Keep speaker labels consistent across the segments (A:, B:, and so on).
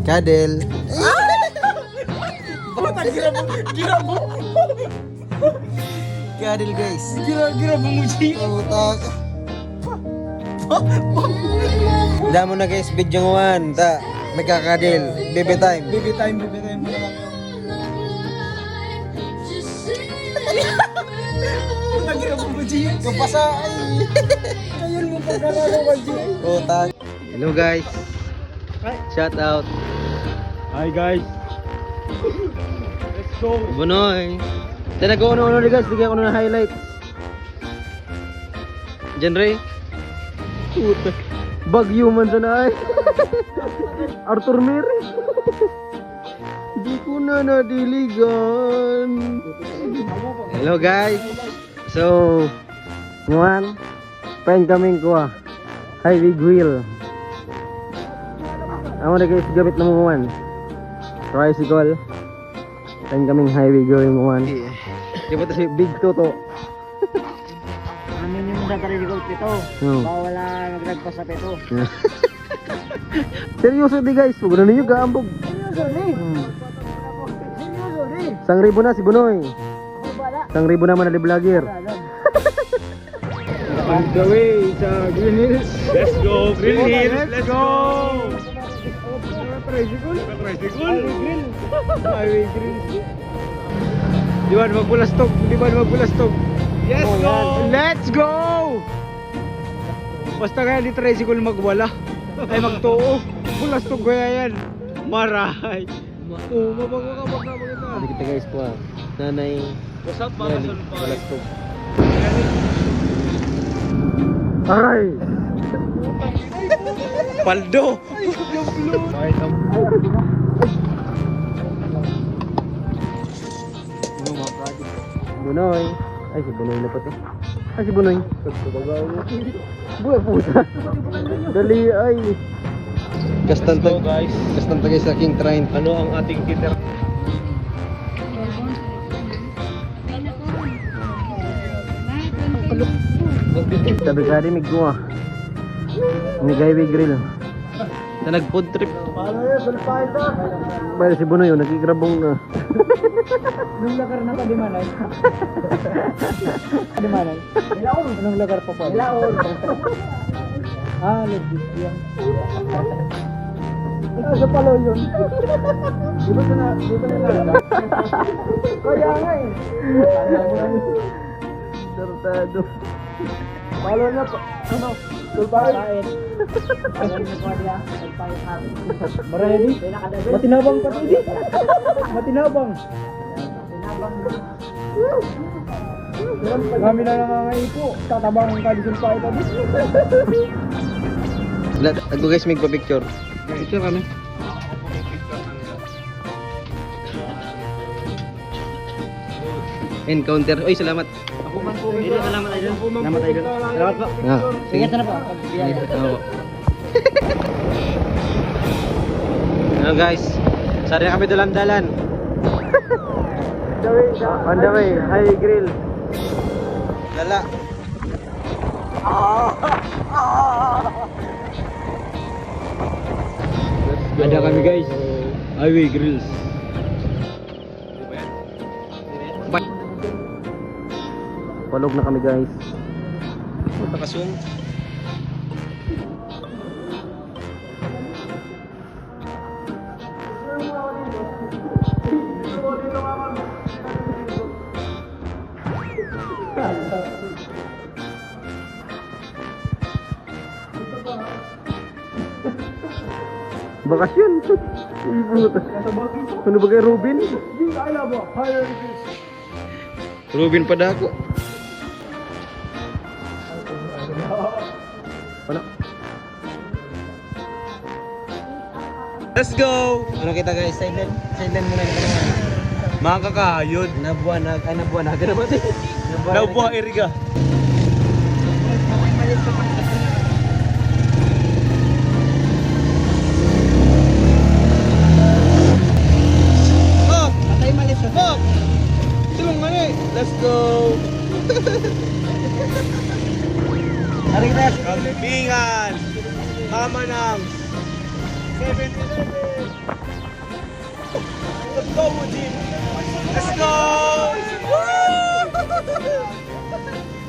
A: Kadel.
B: Gira mo.
A: Kadel guys.
B: Gira mo muji.
A: Utak. Damo na guys, video 1. Ta, nagkakadel. Baby time.
B: Baby time mo naman. Gira mo muji.
A: Kapasa ay.
B: Kayon mo pagkalaro muji.
A: Utak. Hello guys. Shout out.
B: Hi guys. Let's go.
A: Bunoy. Tena ko ano guys, bigyan ko na highlights. Genre. Puta. Bagyo man sana ay. Arthur Mary. Di ko na nadiligan. Hello guys. So, ngayon, friend kaming kuha. Highway Grill. Ako na guys, gamit na mo ngayon. Tricycle. Friend kaming Highway Grill ngayon. Di ba ito si Big Toto?
B: Amin yung nakarili ko pito. Wala nagragpas sa pito.
A: Seryoso di guys, huwag na ninyo gaambog. Sang ribo na si Bunoy. Sang ribo naman na vlogger.
B: On the way sa Green Hills. Let's go Green Hills. Let's go. Tricycle. Highway Grill. Di ba magpulastok? Yes, go! Let's go! Basta kaya di tricycle magwala. Ay magtuo. Pulastok kaya yan. Maray. Mabago ka magkita.
A: Hindi kita guys po Nanay.
B: What's up mga
A: Yan,
B: sunpay?
A: balastok. Aray!
B: Paldo!
A: Bunoy. Ay, si Bunoy na pati. Ay, si Bunoy. Buhay puta. Dali ay. Kastanta
B: guys.
A: Kastanta guys sa King Train.
B: Ano ang ating titer?
A: Sabi ka rin mig ko May Highway Grill. Na nag-food trip. Bale si Bunoy yun, nakikrabong na.
B: Anong lagar na pa di manay? Di manay? Ilaon. Anong lagar pa pa? Ilaon. Legit yan. Ito sa palo yun. Di ba na lagar? Kaya nga eh.
A: Tartado.
B: Palo na pa. Ano? Tulpain. Marami. Matinabang pa hindi. Matinabang. Kami na nangangaipo. Tatabang ang kalisun pa ito.
A: Ako guys, may pa-picture. Picture kami. Encounter. Oy, salamat.
B: Ako man po. Salamat idol. Salamat idol. Salamat po.
A: Sige.
B: Sana po.
A: Oo. Hello guys. Sari na kami dalan-dalan. On the way, Highway Grill. Lala.
B: Ada kami guys. Highway Grills.
A: Palog na kami guys.
B: Punta ka zoom.
A: Bakasyon. Ibuta. Ano ba kay Ruben? Ruben pa dako. Ano?
B: Let's go!
A: Ano kita guys? Silent muna kita.
B: Mga kakayod.
A: Nabuanag. Ay, nabuanag. Ano ba ito?
B: Nabuha iriga. Oh!
A: Patay malis.
B: Oh! Tulong mali! Let's go!
A: Hari kita.
B: Kambingan! Mama ng 7-Eleven! Let's go, Woody! Let's go!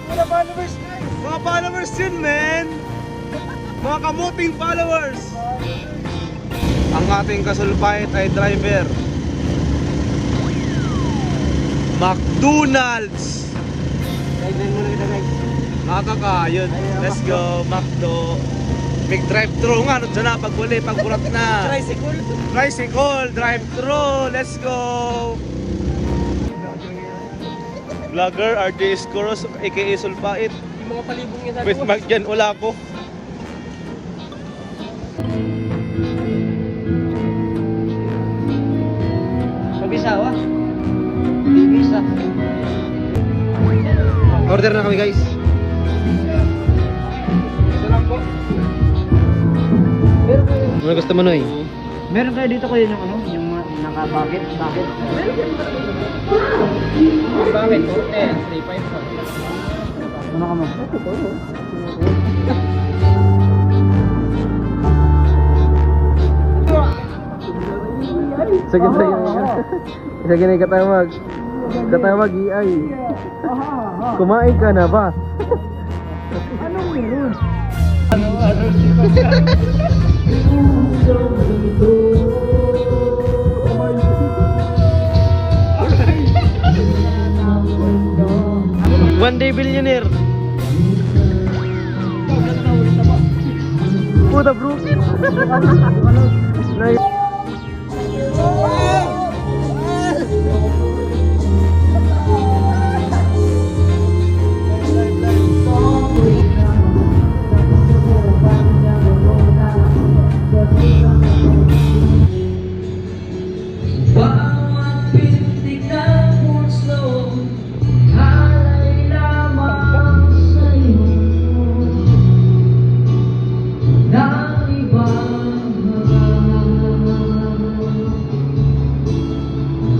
B: Mga followers, guys! Mga followers yun, man! Mga kamuting followers! Ang ating kasulpait ay driver. McDonald's!
A: Driver mo na kita guys.
B: Makakayod. Let's go, McDo. Big drive-thru nga, ano dyan na, pagbuli, pagburat na.
A: Tricycle.
B: Tricycle, drive-thru, let's go! Vlogger, RJ Escoros, aka Sulpait.
A: Yung mga palibong yun
B: With Mark dyan, wala ko.
A: Mabisawa. Bisa. Order na kami guys.
B: Ito lang po.
A: Ano gusto mo Noy?
C: Meron kayo dito kayo yung ano, yung naka-bucket, bucket.
A: Bakit? 3.5 pa.
C: Ano ka mo?
A: Sige, sige. Sige na katawag. Katawag iay. Kumain ka na ba?
C: Anong meron?
A: One day billionaire. Puta bro. Nice.
D: Bawat pintig ng puso, halay lamang sa'yo ng iba.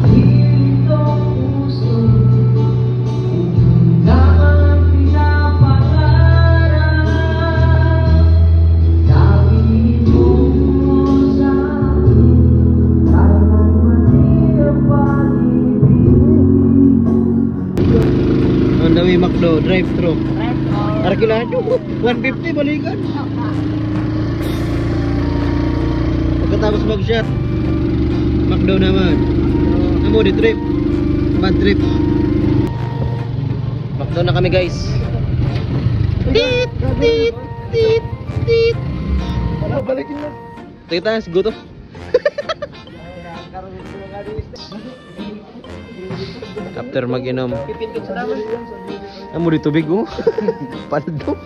D: Hiling ng puso, lamang pinapangarap. Sabihin mo sa
A: On the way McDo, drive-thru. Arkilado, 150 balikan. Pagkatapos mag-shot, McDo naman. Amo di trip. Bad trip. McDo na kami guys. Tit, tit, tit, tit.
B: Balikin na.
A: Kita siguro to. After mag-inom. Amo di tubig oh. Paldo.